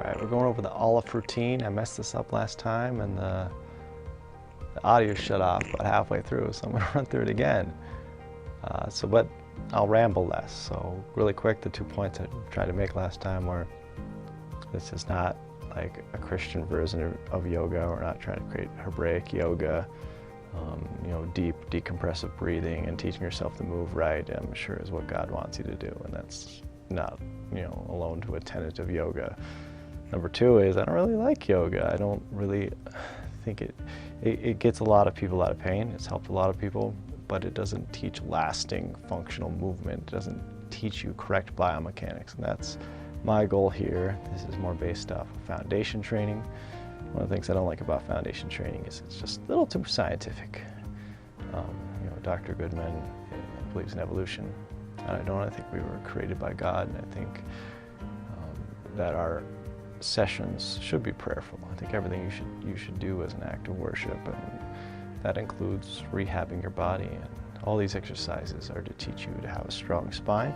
Alright, we're going over the Aleph routine. I messed this up last time and the audio shut off about halfway through, so I'm going to run through it again. But I'll ramble less. So really quick, the 2 points I tried to make last time were this is not like a Christian version of yoga. We're not trying to create Hebraic yoga. Deep decompressive breathing and teaching yourself to move right, I'm sure is what God wants you to do, and that's not, alone to a tenet of yoga. Number 2 is I don't really like yoga. I don't really think it gets a lot of people out of pain. It's helped a lot of people, but it doesn't teach lasting functional movement. It doesn't teach you correct biomechanics, and that's my goal here. This is more based off of foundation training. One of the things I don't like about foundation training is it's just a little too scientific. Dr. Goodman believes in evolution, and I don't. I think we were created by God, and I think that our sessions should be prayerful. I think everything you should do is an act of worship, and that includes rehabbing your body. And all these exercises are to teach you to have a strong spine.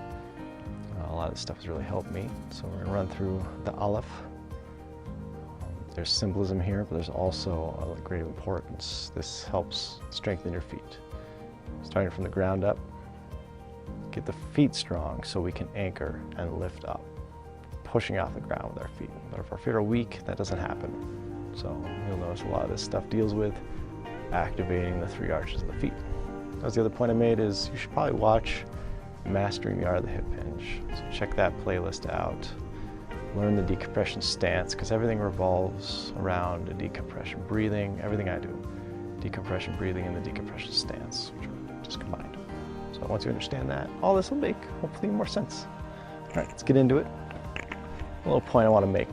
A lot of this stuff has really helped me. So we're going to run through the Aleph. There's symbolism here, but there's also a great importance. This helps strengthen your feet. Starting from the ground up, get the feet strong so we can anchor and lift up, pushing off the ground with our feet. But if our feet are weak, that doesn't happen. So you'll notice a lot of this stuff deals with activating the 3 arches of the feet. That was the other point I made, is you should probably watch Mastering the Art of the Hip Hinge. So check that playlist out. Learn the decompression stance, because everything revolves around the decompression breathing. Everything I do, decompression breathing and the decompression stance, which are just combined. So once you understand that, all this will make hopefully more sense. All right, let's get into it. A little point I want to make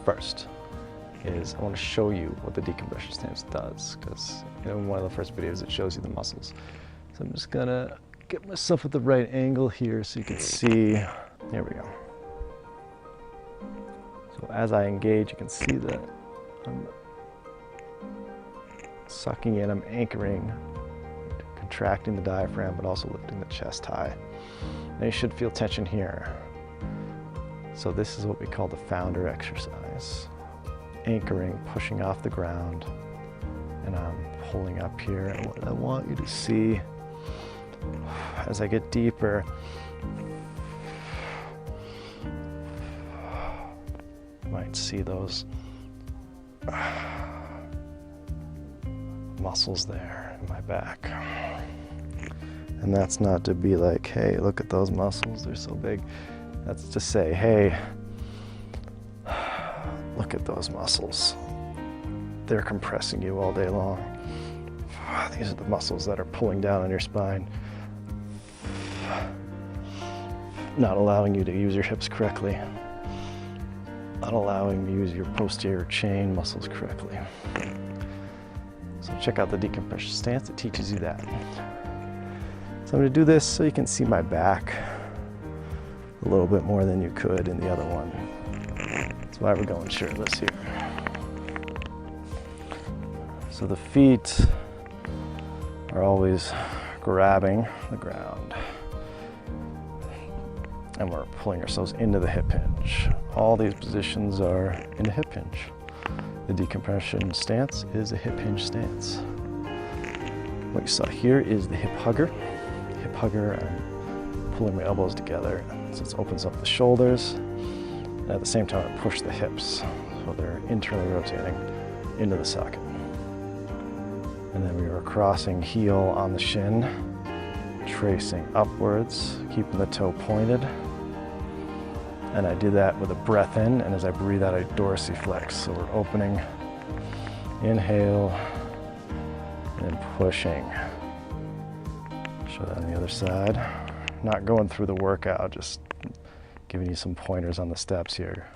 first is I want to show you what the decompression stance does, because in one of the first videos it shows you the muscles. So I'm just gonna get myself at the right angle here so you can see. There we go. So as I engage, you can see that I'm sucking in, I'm anchoring, contracting the diaphragm, but also lifting the chest high. Now you should feel tension here. So this is what we call the founder exercise. Anchoring, pushing off the ground, and I'm pulling up here. And what I want you to see as I get deeper, you might see those muscles there in my back. And that's not to be like, hey, look at those muscles, they're so big. That's to say, hey, look at those muscles. They're compressing you all day long. These are the muscles that are pulling down on your spine, not allowing you to use your hips correctly, not allowing you to use your posterior chain muscles correctly. So check out the decompression stance, it teaches you that. So I'm going to do this so you can see my back a little bit more than you could in the other one. That's why we're going shirtless here. So the feet are always grabbing the ground, and we're pulling ourselves into the hip hinge. All these positions are in the hip hinge. The decompression stance is a hip hinge stance. What you saw here is the hip hugger. Hip hugger, I'm pulling my elbows together so it opens up the shoulders, and at the same time I push the hips so they're internally rotating into the socket. And then we are crossing heel on the shin, tracing upwards, keeping the toe pointed. And I do that with a breath in, and as I breathe out, I dorsiflex. So we're opening, inhale, and pushing. Show that on the other side. Not going through the workout, just giving you some pointers on the steps here.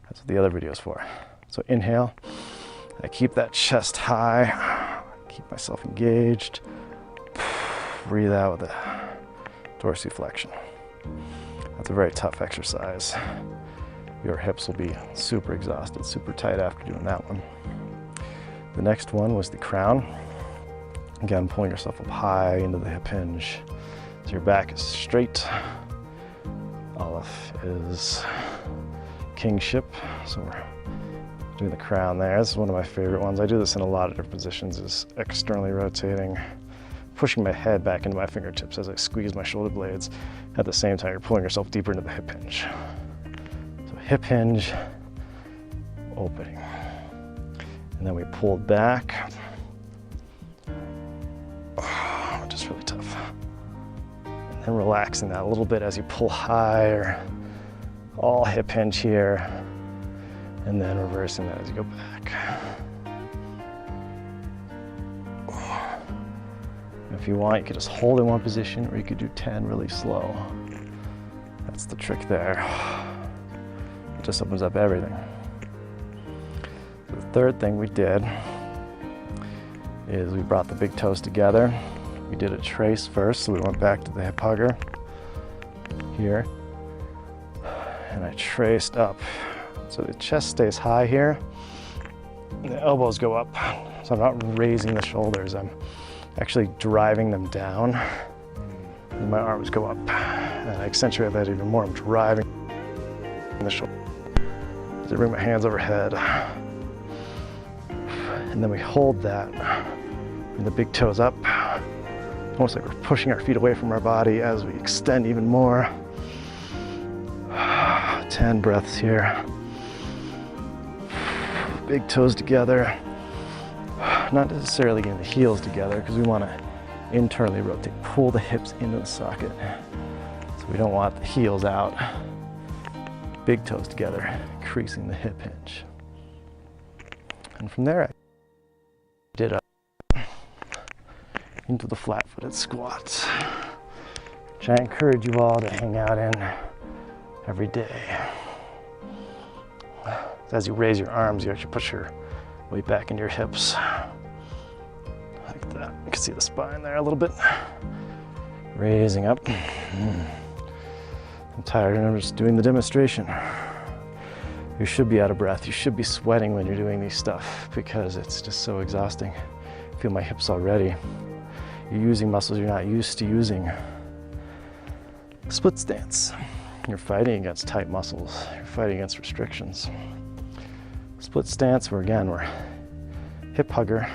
That's what the other video is for. So inhale, I keep that chest high, keep myself engaged. Breathe out with a dorsiflexion. That's a very tough exercise. Your hips will be super exhausted, super tight after doing that one. The next one was the crown. Again, pulling yourself up high into the hip hinge. So your back is straight. Aleph is kingship. So we're doing the crown there. This is one of my favorite ones. I do this in a lot of different positions, is externally rotating, pushing my head back into my fingertips as I squeeze my shoulder blades. At the same time, you're pulling yourself deeper into the hip hinge. So hip hinge, opening. And then we pulled back. Oh, just really tough. And then relaxing that a little bit as you pull higher. All hip hinge here. And then reversing that as you go back. If you want, you could just hold in one position, or you could do 10 really slow. That's the trick there. It just opens up everything. The third thing we did is we brought the big toes together. We did a trace first, so we went back to the hip hugger here. And I traced up. So the chest stays high here, and the elbows go up. So I'm not raising the shoulders, I'm actually driving them down. And my arms go up. And I accentuate that even more. I'm driving the shoulder. So I bring my hands overhead. And then we hold that. And the big toes up. Almost like we're pushing our feet away from our body as we extend even more. 10 breaths here. Big toes together. Not necessarily getting the heels together because we want to internally rotate, pull the hips into the socket. So we don't want the heels out. Big toes together, creasing the hip hinge. And from there, I did a into the flat-footed squats, which I encourage you all to hang out in every day. As you raise your arms, you actually push your weight back into your hips. Like that. You can see the spine there a little bit. Raising up. I'm tired and I'm just doing the demonstration. You should be out of breath. You should be sweating when you're doing these stuff because it's just so exhausting. I feel my hips already. You're using muscles you're not used to using. Split stance. You're fighting against tight muscles. You're fighting against restrictions. Split stance, we're hip hugger,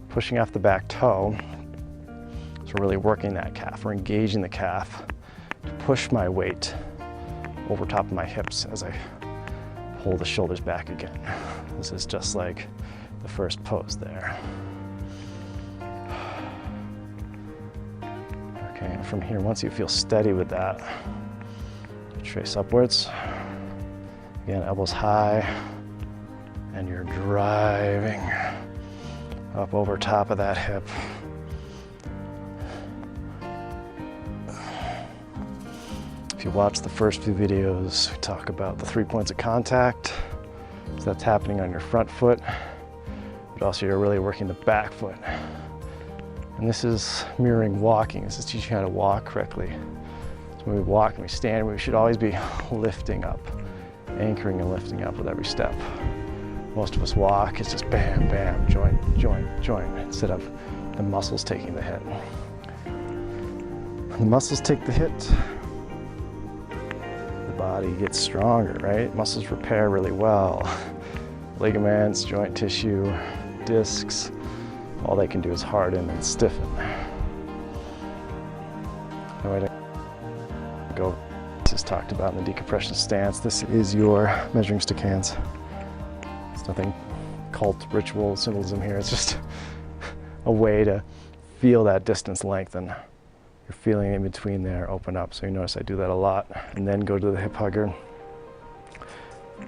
pushing off the back toe. So we're really working that calf. We're engaging the calf to push my weight over top of my hips as I pull the shoulders back again. This is just like the first pose there. Okay, and from here, once you feel steady with that, trace upwards. Again, elbows high, and you're driving up over top of that hip. If you watch the first few videos, we talk about the 3 points of contact. So that's happening on your front foot, but also you're really working the back foot. And this is mirroring walking. This is teaching you how to walk correctly. So when we walk and we stand, we should always be lifting up, anchoring and lifting up with every step. Most of us walk, it's just bam, bam, joint, joint, joint, instead of the muscles taking the hit. When the muscles take the hit, the body gets stronger, right? Muscles repair really well. Ligaments, joint tissue, discs, all they can do is harden and stiffen. No way to go. This is talked about in the decompression stance. This is your measuring stick hands. It's nothing cult, ritual, symbolism here. It's just a way to feel that distance lengthen. You're feeling in between there, open up. So you notice I do that a lot. And then go to the hip hugger.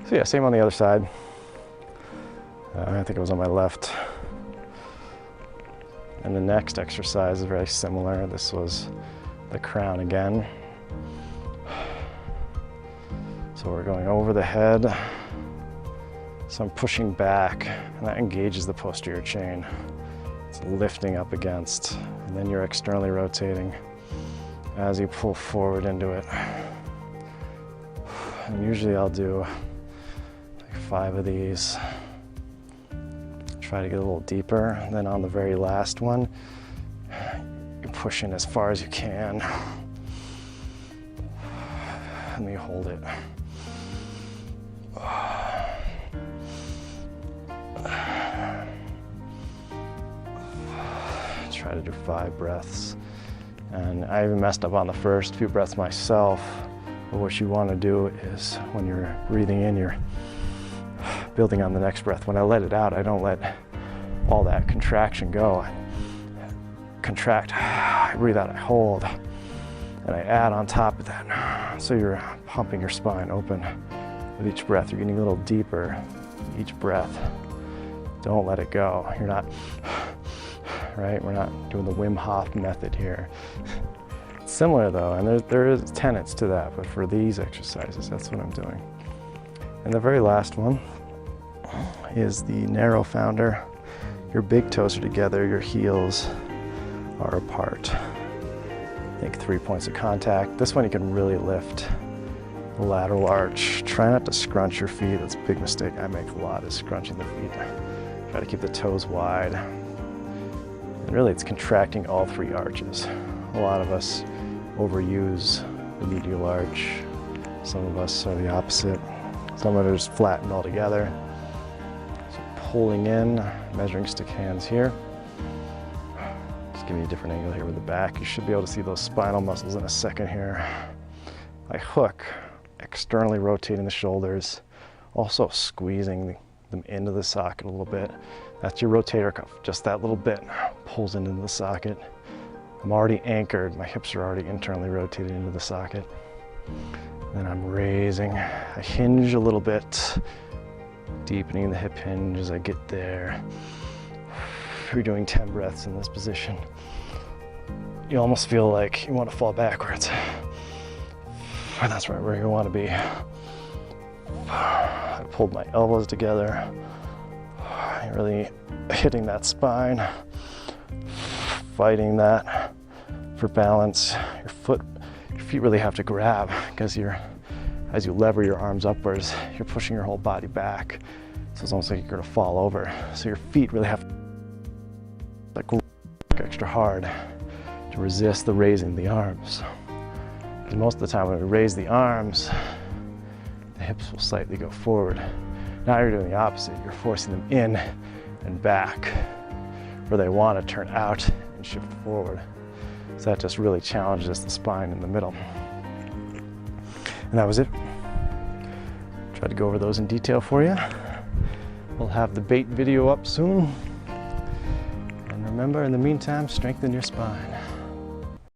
So yeah, same on the other side. I think it was on my left. And the next exercise is very similar. This was the crown again. So we're going over the head. So I'm pushing back, and that engages the posterior chain. It's lifting up against, and then you're externally rotating as you pull forward into it. And usually I'll do like 5 of these. Try to get a little deeper. And then on the very last one, you push in as far as you can. And you hold it. Try to do 5 breaths. And I even messed up on the first few breaths myself. But what you want to do is when you're breathing in, you're building on the next breath. When I let it out, I don't let all that contraction go. I contract, I breathe out, I hold, and I add on top of that. So you're pumping your spine open with each breath. You're getting a little deeper each breath. Don't let it go. You're not, right? We're not doing the Wim Hof method here. It's similar though, and there is tenets to that, but for these exercises, that's what I'm doing. And the very last one is the narrow founder. Your big toes are together, your heels are apart. I think 3 points of contact. This one you can really lift the lateral arch. Try not to scrunch your feet. That's a big mistake I make a lot, is scrunching the feet. Try to keep the toes wide. And really it's contracting all 3 arches. A lot of us overuse the medial arch. Some of us are the opposite. Some of it is flattened altogether. So pulling in, measuring stick hands here. Just give me a different angle here with the back. You should be able to see those spinal muscles in a second here. I hook, externally rotating the shoulders, also squeezing them into the socket a little bit. That's your rotator cuff, just that little bit pulls into the socket. I'm already anchored, my hips are already internally rotated into the socket. Then I'm raising, I hinge a little bit, deepening the hip hinge as I get there. You're doing 10 breaths in this position. You almost feel like you want to fall backwards. And that's right where you want to be. I pulled my elbows together. You're really hitting that spine, fighting that for balance. Your feet really have to grab because as you lever your arms upwards, you're pushing your whole body back. So it's almost like you're going to fall over. So your feet really have to work extra hard to resist the raising of the arms. Because most of the time when we raise the arms, the hips will slightly go forward. Now you're doing the opposite. You're forcing them in and back, where they want to turn out and shift forward. So that just really challenges the spine in the middle. And that was it. Tried to go over those in detail for you. We'll have the bait video up soon. And remember, in the meantime, strengthen your spine.